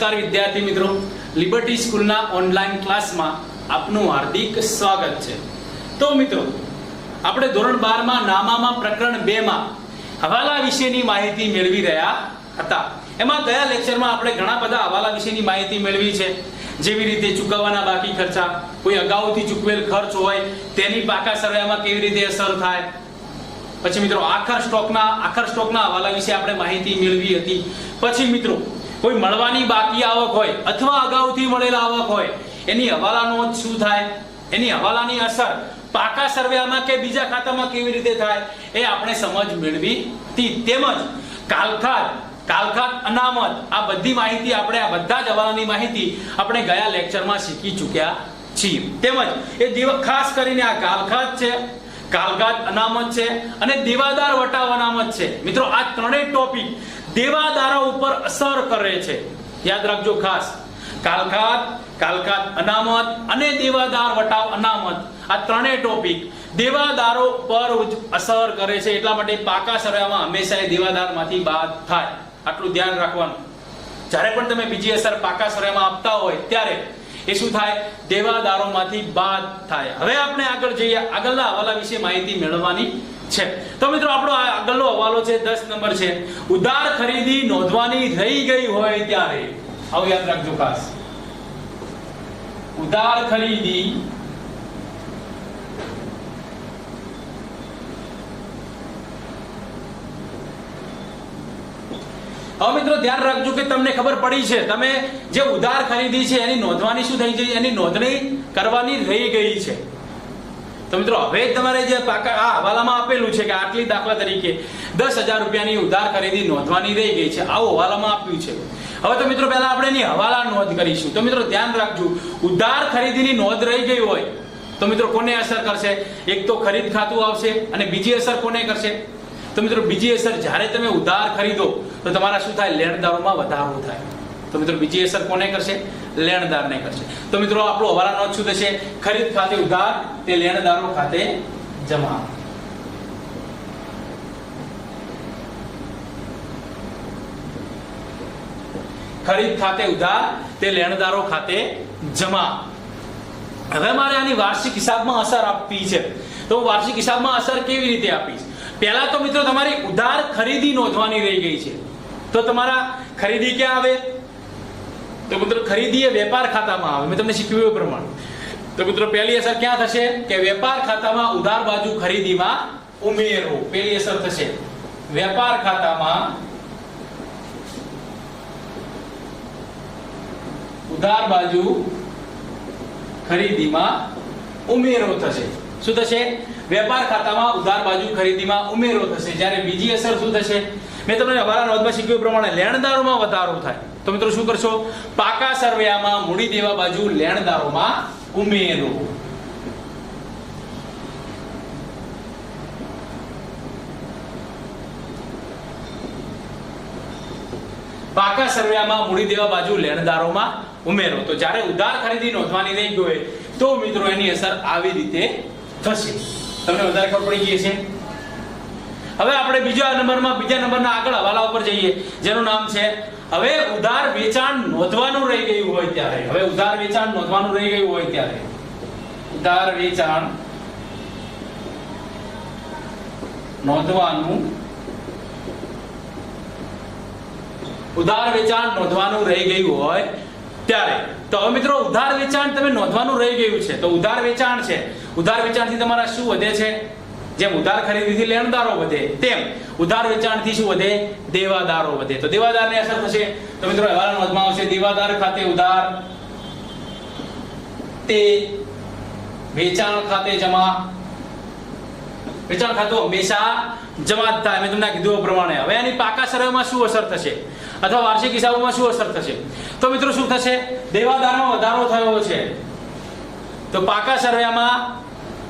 નમસ્કાર વિદ્યાર્થી મિત્રો, લિબર્ટી સ્કૂલના ઓનલાઈન ક્લાસમાં આપનું હાર્દિક સ્વાગત છે। તો મિત્રો, આપણે ધોરણ 12 માં નામામાં પ્રકરણ 2 માં હવાલા વિશેની માહિતી મેળવી રહ્યા હતા। એમાં ગયા લેક્ચરમાં આપણે ઘણા બધા હવાલા વિશેની માહિતી મેળવી છે, જેવી રીતે ચૂકવવાના બાકી ખર્ચા, કોઈ અગાઉથી ચૂકવેલ ખર્ચ હોય તેની પાકા સરવાળામાં કેવી રીતે અસર થાય। પછી મિત્રો આખર સ્ટોકના હવાલા વિશે આપણે માહિતી મેળવી હતી। પછી મિત્રો કોઈ મળવાની બાકી આવક હોય અથવા અગાઉથી મળેલ આવક હોય એની હવાલા નોંધ શું થાય, એની હવાલાની અસર પાકા સરવાળામાં કે બીજા ખાતામાં કેવી રીતે થાય એ આપણે સમજ મેળવી હતી। તેમજ કાલખાત અનામત આ બધી માહિતી આપણે આ બધા જ હવાલાની માહિતી આપણે ગયા લેક્ચરમાં શીખી ચૂક્યા છીએ। તેમજ એ ખાસ કરીને આ કાલખાત અનામત છે અને દેવાદાર વટાવ અનામત છે। મિત્રો આ ત્રણેય ટોપિક દેવાદારો ઉપર અસર કરે છે, યાદ રાખજો ખાસ। કાલખાત અનામત અને દેવાદાર વટાવ અનામત આ ત્રણેય ટોપિક દેવાદારો પર અસર કરે છે, એટલા માટે પાકા સરવાળામાં હંમેશા એ દેવાદારમાંથી બાદ થાય, આટલું ધ્યાન રાખવાનું। જ્યારે પણ તમે બીજી અસર પાકા સરવાળામાં આપતા હોય ત્યારે એ શું થાય, દેવાદારોમાંથી બાદ થાય। હવે આપણે આગળ જઈએ, આગળના હવાલા વિશે માહિતી મેળવવાની છે। તો મિત્રો આપણો આગળનો હવાલો છે 10 નંબર છે, ઉધાર ખરીદી નોંધવાની રહી ગઈ હોય ત્યારે। આવું યાદ રાખજો ખાસ, ઉધાર ખરીદી હવે મિત્રો ધ્યાન રાખજો કે તમને ખબર પડી છે, તમે જે ઉધાર ખરીદી છે એની નોંધવાની શું થઈ ગઈ, એની નોંધણી કરવાની રહી ગઈ છે। તો મિત્રો હવે તમારે જે પાકા આ હવાલામાં આપેલું છે કે આટલી દાખલા તરીકે 10,000 રૂપિયાની ઉધાર ખરીદી નોંધવાની રહી ગઈ છે, આવું હવાલામાં આપ્યું છે। હવે તો મિત્રો પહેલા આપણે એની હવાલા નોંધ કરીશું। તો મિત્રો ધ્યાન રાખજો, ઉધાર ખરીદીની નોંધ રહી ગઈ હોય તો મિત્રો કોને અસર કરશે, એક તો ખરીદ ખાતું આવશે અને બીજી અસર કોને કરશે, તો મિત્રો બીજી અસર જ્યારે તમે ઉધાર ખરીદો તો તમારા શું થાય, લેણદારોમાં વધારો થાય। તો મિત્રો બીજી અસર કોને કરશે, લેણદારને કરશે। તો મિત્રો આપણો હવાલા નોંધ શું થશે, ખરીદ ખાતે ઉધાર તે લેણદારો ખાતે જમા। ખરીદ ખાતે ઉધાર તે લેણદારો ખાતે જમા। હવે મારે આની વાર્ષિક હિસાબમાં અસર આપવી છે, તો વાર્ષિક હિસાબમાં અસર કેવી રીતે આપીશ? પહેલા તો મિત્રો તમારી ઉધાર ખરીદી નોંધવાની રહી ગઈ છે, તો તમારા ખરીદી ક્યાં આવે, તો મિત્રો ખરીદી એ વેપાર ખાતામાં આવે, મેં તમને શીખવ્યું એ પ્રમાણે। તો મિત્રો પહેલી અસર ક્યાં થશે કે વેપાર ખાતામાં ઉધાર બાજુ ખરીદીમાં ઉમેરો, પહેલી અસર થશે વેપાર ખાતામાં ઉધાર બાજુ ખરીદીમાં ઉમેરો થશે। શું થશે, વેપાર ખાતામાં ઉધાર બાજુ ખરીદીમાં ઉમેરો થશે। જ્યારે બીજી અસર શું થશે, મેં તમને હવાલા નોંધમાં શીખ્યું પ્રમાણે લેણદારોમાં વધારો થાય। તો મિત્રો શું કરશો, પાકા સરવાળામાં મૂડી દેવા બાજુ લેણદારોમાં ઉમેરો। પાકા સરવાળામાં મૂડી દેવા બાજુ લેણદારોમાં ઉમેરો। તો જ્યારે ઉધાર ખરીદી નોંધવાની રહી ગઈ હોય તો મિત્રો એની અસર આવી રીતે થશે, તમને વધારે ખબર પડી ગઈ છે। હવે આપણે બીજા નંબરના આગળ હવાલા ઉપર જઈએ, જેનું નામ છે હવે ઉધાર વેચાણ નોંધવાનું રહી ગયું હોય ત્યારે। હવે ઉધાર વેચાણ નોંધવાનું રહી ગયું હોય ત્યારે ઉધાર વેચાણ નોંધવાનું રહી ગયું હોય ત્યારે। તો હવે મિત્રો ઉધાર વેચાણ તમે નોંધવાનું રહી ગયું છે, તો ઉધાર વેચાણ છે, ઉધાર વેચાણથી તમારા શું વધે છે, જેમ ઉધાર ખરીદીથી લેણદારો વધે તેમ ઉધાર વેચાણથી શું વધે, દેવાદારો વધે। તો દેવાદારને અસર થશે, તો મિત્રો હવાલા નોંધમાં આવશે દેવાદાર ખાતે ઉધાર તે વેચાણ ખાતે જમા। વેચાણ ખાતું હંમેશા જમા જ થાય, મેં તમને કીધું પ્રમાણે। હવે આની પાકા સરવાળામાં શું અસર થશે અથવા વાર્ષિક હિસાબોમાં શું અસર થશે, તો મિત્રો શું થશે, દેવાદારમાં વધારો થયો છે, તો પાકા સરવાળામાં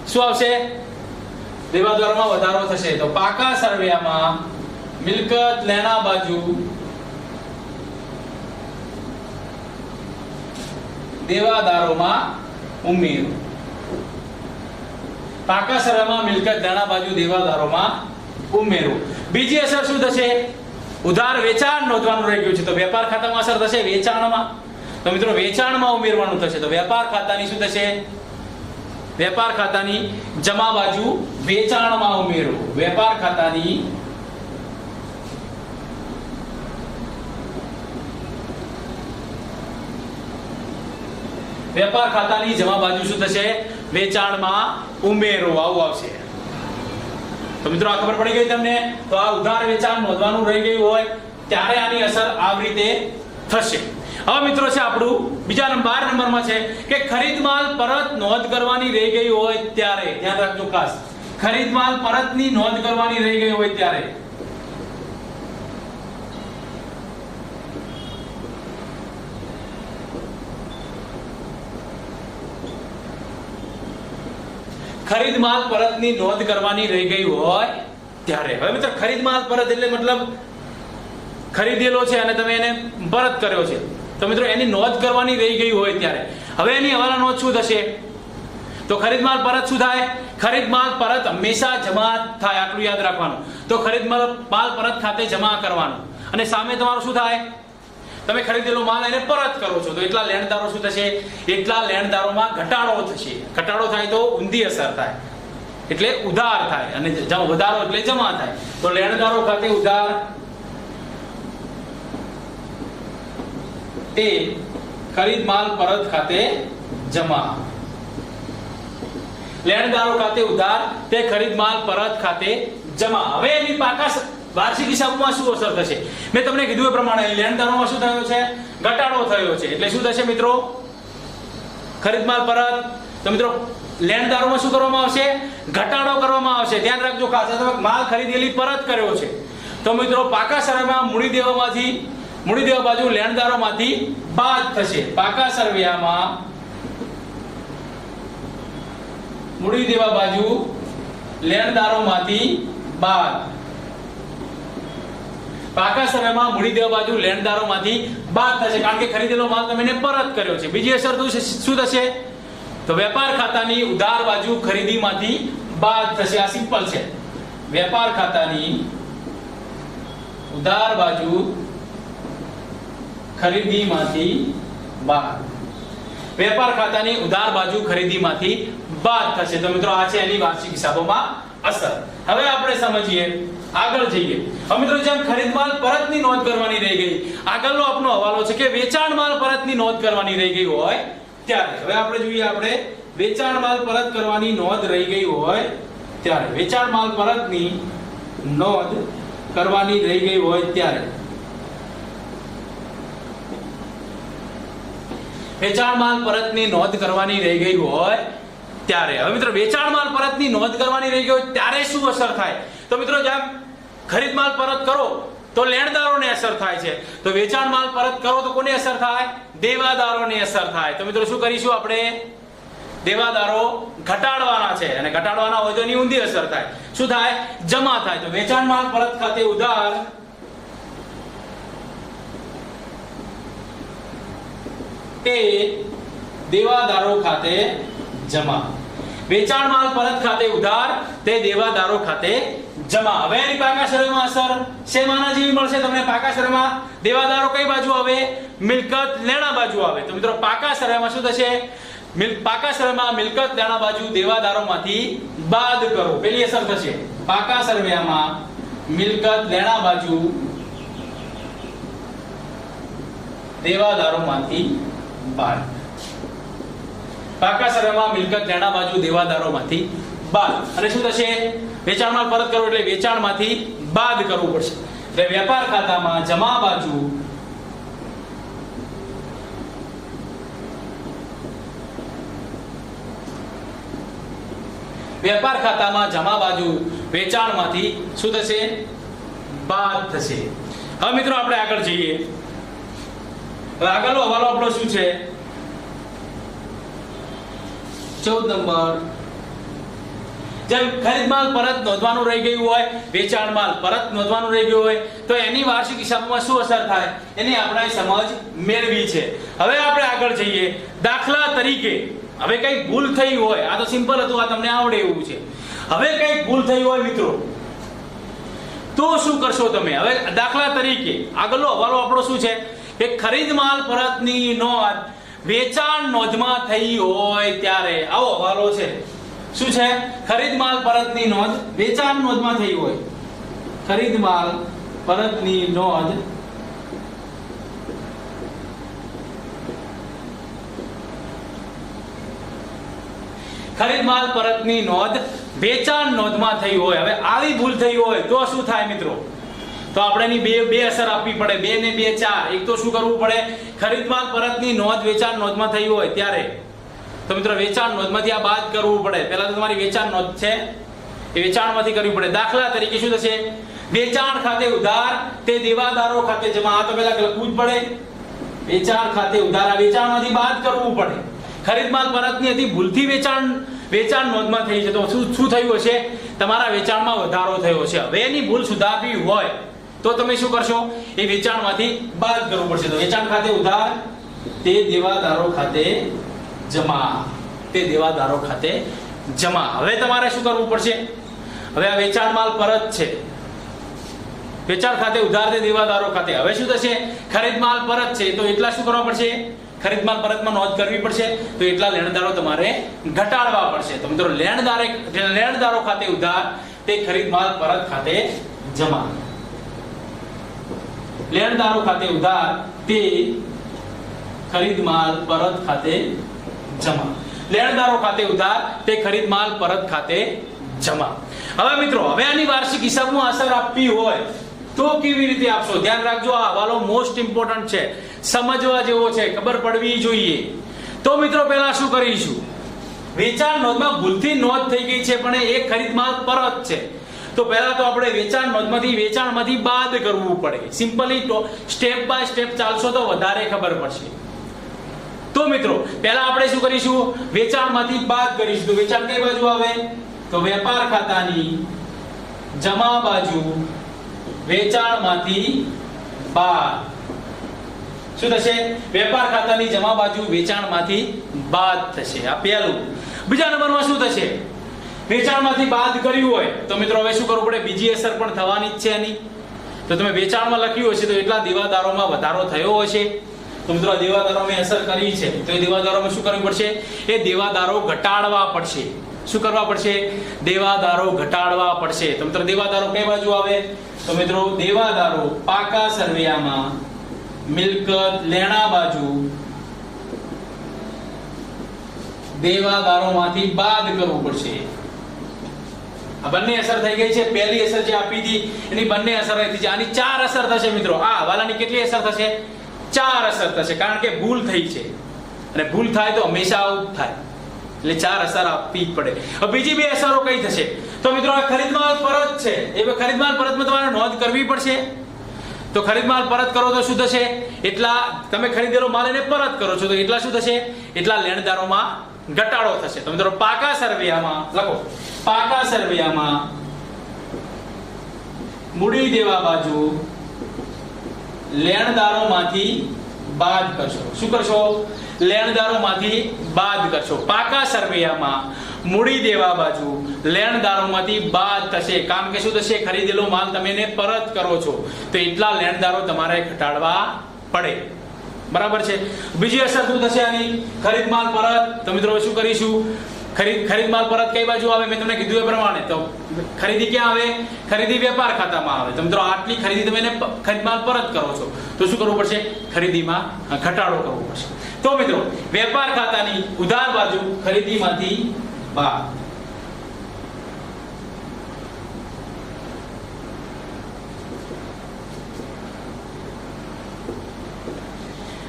શું આવશે, દેવાદારોમાં વધારો થશે। તો પાકા સરવાળામાં મિલકત લેણા બાજુ દેવાદારોમાં ઉમેરો। પાકા સરવાળામાં મિલકત લેણા બાજુ દેવાદારોમાં ઉમેરો। બીજી અસર શું થશે, ઉધાર વેચાણ નોંધવાનું રહી ગયું છે, તો વેપાર ખાતામાં અસર થશે વેચાણમાં. તો મિત્રો વેચાણમાં ઉમેરવાનું થશે, તો વેપાર ખાતાની શું થશે? વેપાર ખાતાની જમા બાજુ વેચાણમાં ઉમેરો. વેપાર ખાતાની જમા બાજુ શું થશે? વેચાણમાં ઉમેરો. આવું આવશે. તો મિત્રો આ ખબર પડી ગઈ તમને? તો આ ઉધાર વેચાણ નોંધવાનું રહી ગયું હોય ત્યારે આની અસર આવી રીતે થશે. હવે મિત્રો છે આપણું બીજા 12 નંબરમાં છે કે ખરીદ માલ પરત નોંધ કરવાની રહી ગઈ હોય ત્યારે. ધ્યાન રાખજો ખાસ, ખરીદ માલ પરતની નોંધ કરવાની રહી ગઈ હોય ત્યારે. ખરીદ માલ પરતની નોંધ કરવાની રહી ગઈ હોય ત્યારે. હવે મિત્રો ખરીદ માલ પરત એટલે મતલબ ખરીદેલો છે અને તમે એને પરત કર્યો છે, તો મિત્રો એની નોંધ કરવાની રહી ગઈ હોય ત્યારે. હવે એની હવાલા નોંધ શું થશે? તો ખરીદ માલ પરત શું થાય? ખરીદ માલ પરત હંમેશા જમા થાય, આટલું યાદ રાખવાનું. તો ખરીદ માલ પરત ખાતે જમા કરવાનું અને સામે તમારું શું થાય? તમે ખરીદેલો માલ એને પરત કરો છો, તો એટલા લેણદારો શું થશે? એટલા લેણદારોમાં ઘટાડો થશે. ઘટાડો થાય તો ઊંધી અસર થાય, એટલે ઉધાર થાય, અને વધારો એટલે જમા થાય. તો લેણદારો ખાતે ઉધાર તે ખરીદ માલ પરત ખાતે જમા. લેણદારો ખાતે ઉધાર તે ખરીદ માલ પરત ખાતે જમા. હવે એની પાકા વાર્ષિક હિસાબમાં શું અસર થશે? મેં તમને કીધું એ પ્રમાણે લેણદારોમાં શું થયો છે? ઘટાડો થયો છે. એટલે શું થશે મિત્રો? ખરીદ માલ પરત. તો મિત્રો લેણદારોમાં શું કરવામાં આવશે? ઘટાડો કરવામાં આવશે. ધ્યાન રાખજો ખાસ, તમે માલ ખરીદેલી પરત કર્યો છે, તો મિત્રો પાકા સર્વેમાં મૂડી દેવા બાજુ લેણદારોમાંથી બાદ થશે. પાકા સર્વેમાં મૂડી દેવા બાજુ લેણદારોમાંથી બાદ. પાકા સર્વેમાં મૂડી દેવા બાજુ લેણદારોમાંથી બાદ થશે, કારણ કે ખરીદેલો માલ તમે પરત કર્યો છે. બીજી અસર શું થશે? તો વેપાર ખાતાની ઉધાર બાજુ ખરીદીમાંથી બાદ થશે. આ સિમ્પલ છે. વેપાર ખાતાની ઉધાર બાજુ ખરીદીમાંથી બાદ. વેપાર ખાતાની ઉધાર બાજુ ખરીદીમાંથી બાદ થશે. તો મિત્રો આ છે એની વાર્ષિક હિસાબોમાં અસર. હવે આપણે સમજીએ, આગળ જઈએ. હવે મિત્રો જેમ ખરીદ માલ પરતની નોંધ કરવાની રહી ગઈ, આગળનો આપણો હવાલો છે કે વેચાણ માલ પરતની નોંધ કરવાની રહી ગઈ હોય ત્યારે. હવે આપણે જોઈએ, આપણે વેચાણ માલ પરત કરવાની નોંધ રહી ગઈ હોય ત્યારે. વેચાણ માલ પરતની નોંધ કરવાની રહી ગઈ હોય ત્યારે. વેચાણ માલ પરતની નોંધ કરવાની રહી ગઈ હોય ત્યારે. હવે મિત્રો વેચાણ માલ પરતની નોંધ કરવાની રહી ગઈ હોય ત્યારે શું અસર થાય? તો મિત્રો જેમ ખરીદ માલ પરત કરો તો લેણદારોને અસર થાય છે, તો વેચાણ માલ પરત કરો તો કોને અસર થાય? દેવાદારોને અસર થાય. તો મિત્રો શું કરીશું આપણે? દેવાદારો ઘટાડવાના છે, અને ઘટાડવાના હોય તો એની ઊંધી અસર થાય. શું થાય? જમા થાય. તો વેચાણ માલ પરત ખાતે ઉધાર તે દેવાદારો ખાતે જમા. વેચાણ માલ પરત ખાતે ઉધાર તે દેવાદારો ખાતે જમા. હવે એની પાકા સર્વેમાં અસર શેમાના જેવી મળશે તમને? પાકા સર્વેમાં દેવાદારો કઈ બાજુ આવે? મિલકત લેણા બાજુ આવે. તો મિત્રો પાકા સર્વેમાં શું થશે? પાકા સર્વેમાં મિલકત લેણા બાજુ દેવાદારોમાંથી બાદ કરો. પેલી અસર થશે. પાકા સર્વેમાં મિલકત લેણા બાજુ દેવાદારોમાંથી બાદ. પાકા સર્વેમાં મિલકત લેણા બાજુ દેવાદારોમાંથી બાદ. અને શું થશે? વેચાણ માલ પરત કરો એટલે વેચાણમાંથી બાદ કરવું પડશે. એટલે વેપાર ખાતામાં જમા બાજુ વેચાણમાંથી શું થશે? બાદ થશે. હવે મિત્રો આપણે આગળ જઈએ. હવે આગળનો હવાલો આપણો શું છે? 14 નંબર. જેમ ખરીદ માલ પરત નોંધવાનું રહી ગયું હોય, વેચાણ માલ પરત નોંધવાનું રહી ગયું હોય, તો એની વાર્ષિક હિસાબમાં શું અસર થાય એની આપણે સમજ મેળવી છે. હવે આપણે આગળ જઈએ. દાખલા તરીકે હવે કઈ ભૂલ થઈ હોય, આ તો સિમ્પલ હતું, આ તમને આવડે એવું છે. હવે કઈ ભૂલ થઈ હોય મિત્રો, તો શું કરશો તમે? હવે દાખલા તરીકે આગળનો હવાલો આપણો શું છે કે ખરીદ માલ પરતની નોંધ વેચાણ નોંધમાં થઈ હોય ત્યારે. આવો હવાલો છે. શું છે? ખરીદ માલ પરતની નોંધ વેચાણ નોંધમાં થઈ હોય. ખરીદ માલ પરતની નોંધ ખરીદ માલ પરતની નોંધ વેચાણ નોંધમાં થઈ હોય. હવે આવી ભૂલ થઈ હોય તો શું થાય મિત્રો? તો આપણે એની બે અસર આપવી પડે. 2 ને 2 4. એક તો શું કરવું પડે? ખરીદ માલ પરતની નોંધ વેચાણ નોંધમાં થઈ હોય ત્યારે તો મિત્રો વેચાણ નોંધમાંથી આ બાદ કરવું પડે. પહેલા તો તમારી વેચાણ નોંધ છે એ વેચાણમાંથી કરવી પડે. દાખલા તરીકે શું થશે? વેચાણ ખાતે ઉધાર તે દેવાદારો ખાતે જમા. આ તો પહેલા લખવું જ પડે. વેચાણ ખાતે ઉધાર આ વેચાણમાંથી બાદ કરવું પડે. ખરીદ માલ પરતની હતી ભૂલથી વેચાણ નોંધમાં થઈ છે તો શું થયું હશે? તમારા વેચાણમાં વધારો થયો છે. હવે એની ભૂલ સુધારવી હોય તો તમે શું કરશો? એ વેચાણમાંથી બાદ કરવું પડશે. તો વેચાણ ખાતે ઉધાર તે દેવાદારો ખાતે જમા. તે દેવાદારો ખાતે જમા. હવે તમારે શું કરવું પડશે? હવે આ વેચાણ માલ પરત છે. વેચાણ ખાતે ઉધાર તે દેવાદારો ખાતે. હવે શું થશે? ખરીદ માલ પરત છે તો એટલા શું કરવા પડશે? ખરીદ માલ પરતમાં નોંધ કરવી પડશે. તો એટલા લેણદારો તમારે ઘટાડવા પડશે. તો મિત્રો લેણદારો ખાતે ઉધાર તે ખરીદ માલ પરત ખાતે જમા. લેણદારો ખાતે ઉધાર તે ખરીદ માલ પરત ખાતે જમા. લેણદારો ખાતે ઉધાર તે ખરીદ માલ પરત ખાતે જમા. હવે મિત્રો હવે આની વાર્ષિક હિસાબમાં અસર આપવી હોય તો કેવી રીતે આપશો? ધ્યાન રાખજો, આ હવાલો મોસ્ટ ઇમ્પોર્ટન્ટ છે, સમજવા જેવો છે, ખબર પડવી જોઈએ. તો મિત્રો પહેલા શું કરીશું? વેચાણ નોંધમાં ભૂલથી નોંધ થઈ ગઈ છે પણ એ ખરીદ માલ પરત છે તો પહેલા તો આપણે વેચાણમાંથી બાદ કરવું પડે. સિમ્પલી સ્ટેપ બાય સ્ટેપ ચાલશો તો વધારે ખબર પડશે. તો મિત્રો પહેલા આપણે શું કરીશું? વેચાણમાંથી બાદ કરીશું. તો વેચાણ કઈ બાજુ આવે? તો વેપાર ખાતાની જમા બાજુ વેચાણમાંથી બાદ. શું થશે? વેપાર ખાતાની જમા બાજુ વેચાણમાંથી બાદ થશે. આ પહેલું. બીજા નંબરમાં શું થશે? વેચાણમાંથી બાદ કર્યું હોય તો મિત્રો હવે શું કરવું પડે? બીજી અસર પણ થવાની જ છે એની. તો તમે વેચાણમાં લખ્યું હશે તો એટલા દેવાદારોમાં વધારો થયો હશે. તો મિત્રો દેવાદારોમાં અસર કરી છે તો એ દેવાદારોમાં શું કરવું પડશે? એ દેવાદારો ઘટાડવા પડશે. શું કરવા પડશે? દેવાદારો ઘટાડવા પડશે. તો મિત્રો દેવાદારો કઈ બાજુ આવે? તો મિત્રો દેવાદારો પાકા સરવૈયામાં મિલકત લેણા બાજુ દેવાદારોમાંથી બાદ કરવું પડશે. આ બંને અસર થઈ ગઈ છે. પહેલી અસર જે આપી હતી એની બંને અસર થઈ છે. આની 4 અસર થશે મિત્રો. આ હવાલાની કેટલી અસર થશે? 4 અસર થશે. કારણ કે ભૂલ થઈ છે અને ભૂલ થાય તો હંમેશા આવું થાય એટલે 4 અસર આપવી જ પડે. હવે બીજી 2 અસરો કઈ થશે? તો મિત્રો આ ખરીદ માલ પરત છે એ ખરીદ માલ પરતમાં તમારે નોંધ કરવી પડશે. તો ખરીદ માલ પરત કરો તો શું થશે? એટલા તમે ખરીદેલો માલ એને પરત કરો છો તો એટલા શું થશે? એટલા લેણદારોમાં ઘટાડો થશે. તો મિત્રો પાકા સરવૈયામાં લખો. પાકા સરવૈયામાં મૂડી દેવા બાજુ લેણદારોમાંથી બાદ કરશો. શું કરશો? લેણદારોમાંથી બાદ કરશો. પાકા સરવૈયામાં મૂડી દેવા બાજુ લેણદારોમાંથી બાદ થશે. કારણ કે શું થશે? ખરીદેલો માલ તમે એને પરત કરો છો તો એટલા લેણદારો તમારે ઘટાડવા પડે. બરાબર છે. બીજી અસર શું થશે આની? ખરીદ માલ પરત. તો મિત્રો શું કરીશું? ખરીદ માલ પરત કઈ બાજુ આવે? મેં તમને કીધું એ પ્રમાણે. તો ખરીદી ક્યાં આવે? ખરીદી વેપાર ખાતામાં આવે. તો મિત્રો આટલી ખરીદી તમે એને ખરીદ માલ પરત કરો છો તો શું કરવું પડશે? ખરીદીમાં ઘટાડો કરવો પડશે. તો મિત્રો વેપાર ખાતાની ઉધાર બાજુ ખરીદીમાંથી બાદ.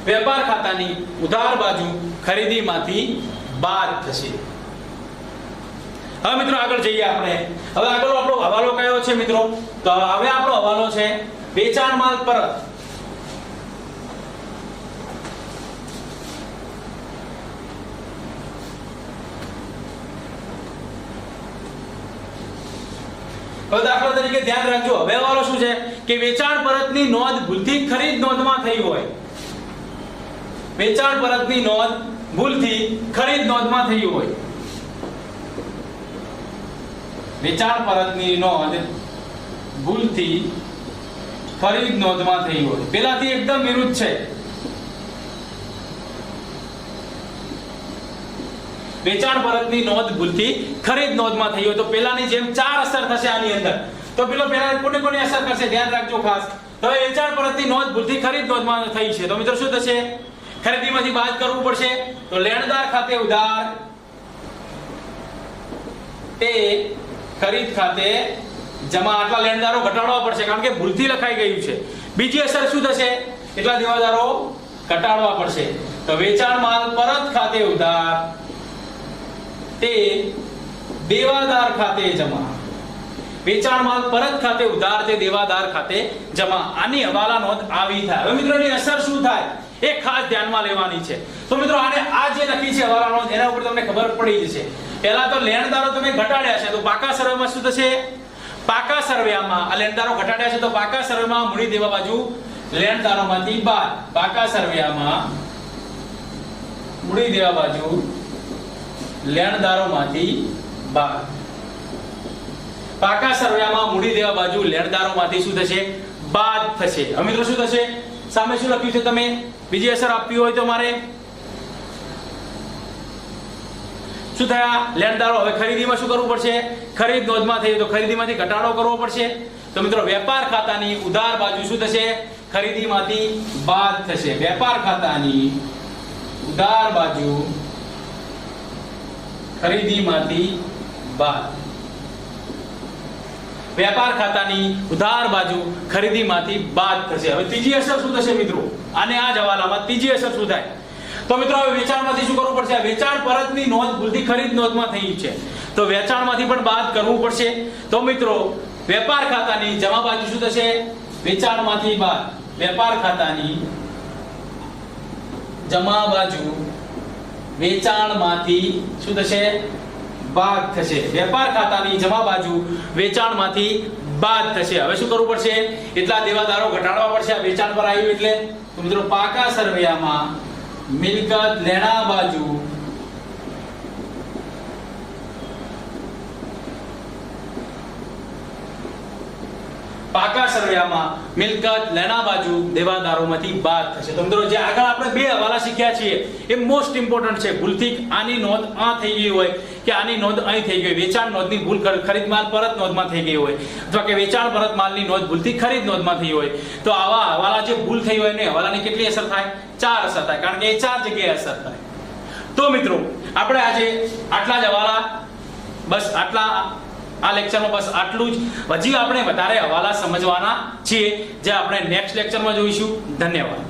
વેપાર ખાતાની ઉધાર બાજુ ખરીદીમાંથી બાદ થશે. હવે મિત્રો આગળ જઈએ આપણે. હવે આગળ આપણો હવાલો કયો છે મિત્રો? તો હવે આપણો હવાલો છે વેચાણ માલ પરત. હવે દાખલા તરીકે ધ્યાન રાખજો. હવે હવાલો શું છે કે વેચાણ પરતની નોંધ ભૂલથી ખરીદ નોંધમાં થઈ હોય. વેચાણ પરતની નોંધ ભૂલથી ખરીદ નોંધમાં થઈ હોય. વેચાણ પરતની નોંધ ભૂલથી ખરીદ નોંધમાં થઈ હોય. પેલાથી એકદમ વિરુદ્ધ છે. વેચાણ પરતની નોંધ ભૂલથી ખરીદ નોંધમાં થઈ હોય તો પેલાની જેમ 4 અસર થશે આની અંદર. તો પેલા કોને કોને અસર કરશે ધ્યાન રાખજો ખાસ. તો વેચાણ પરતની નોંધ ભૂલથી ખરીદ નોંધમાં થઈ છે તો મિત્રો શું થશે? ખરીદીમાંથી બાદ કરવું પડશે. તો લેણદાર ખાતે ઉધાર તે ખરીદ ખાતે જમા. આટલા લેણદારો ઘટાડવા પડશે કારણ કે ભૂલથી લખાઈ ગયું છે. બીજી અસર શું થશે? એટલા દેવાદારો ઘટાડવા પડશે. તો વેચાણ માલ પરત ખાતે ઉધાર તે દેવાદાર ખાતે જમા. વેચાણ માલ પરત ખાતે ઉધાર તે દેવાદાર ખાતે જમા. આની હવાલા નોંધ આવી થાય. હવે મિત્રો એની અસર શું થાય એ ખાસ ધ્યાનમાં લેવાની છે. તો મિત્રો આને આ જે લખી છે હવાલા નોંધ એના ઉપર તમને ખબર પડી જશે. પહેલા તો લેણદારો તમે ઘટાડ્યા છે તો પાકા સર્વેમાં શું થશે? પાકા સર્વેમાં આ લેણદારો ઘટાડ્યા છે તો પાકા સર્વેમાં મૂડી દેવા બાજુ લેણદારોમાંથી બાદ. પાકા સર્વેમાં મૂડી દેવા બાજુ લેણદારોમાંથી બાદ. પાકા સર્વેમાં મૂડી દેવા બાજુ લેણદારોમાંથી શું થશે? બાદ થશે. હવે મિત્રો શું થશે? સામે શું લખ્યું છે તમે? બીજી અસર આપવી હોય તો મારે શું થયા? લેણદારો હવે ખરીદીમાં શું કરવું પડશે? ખરીદ નોંધમાં થઈ તો ખરીદીમાંથી ઘટાડો કરવો પડશે. તો મિત્રો વેપાર ખાતાની ઉધાર બાજુ શું થશે? ખરીદીમાંથી બાદ થશે. વેપાર ખાતાની ઉધાર બાજુ ખરીદીમાંથી બાદ. વેપાર ખાતાની ઉધાર બાજુ ખરીદીમાંથી બાદ થશે. હવે ત્રીજી અસર શું થશે મિત્રો? આને આ જ હવાલામાં ત્રીજી અસર શું થાય? તો મિત્રો હવે વેચાણમાંથી શું કરવું પડશે? વેચાણ પરતની નોંધ ભૂલથી ખરીદ નોંધમાં થઈ છે તો વેચાણમાંથી પણ બાદ કરવું પડશે. તો મિત્રો વેપાર ખાતાની જમા બાજુ શું થશે? વેચાણમાંથી બાદ. વેપાર ખાતાની જમા બાજુ વેચાણમાંથી શું થશે? બાદ થશે. વેપાર ખાતાની જમા બાજુ વેચાણમાંથી બાદ થશે. હવે શું કરવું પડશે? એટલા દેવાદારો ઘટાડવા પડશે. આ વેચાણ પર આવ્યું એટલે તો મિત્રો પાકા સર્વેમાં મિલકત લેણા બાજુ પાકા સર્વેમાં મિલકત લેણા બાજુ દેવાદારોમાંથી બાદ થશે. તો મિત્રો જે આગળ આપણે બે હવાલા શીખ્યા છીએ એ મોસ્ટ ઇમ્પોર્ટન્ટ છે. ભૂલથી આની નોંધ આ થઈ ગઈ હોય કે આની નોંધ અહીં થઈ ગઈ, વેચાણ નોંધની ભૂલ ખરીદ માલ પરત નોંધમાં થઈ ગઈ હોય અથવા કે વેચાણ પરત માલની નોંધ ભૂલથી ખરીદ નોંધમાં થઈ હોય તો આવા હવાલા જે ભૂલ થઈ હોય ને હવાલાની કેટલી અસર થાય? 4 અસર થાય કારણ કે એ 4 જગ્યાએ અસર થાય. તો મિત્રો આપણે આજે આટલા જ હવાલા બસ આટલા આ લેક્ચરમાં બસ આટલું જ. હજી આપણે વધારે હવાલા સમજવાના છીએ જે આપણે નેક્સ્ટ લેક્ચરમાં જોઈશું. ધન્યવાદ.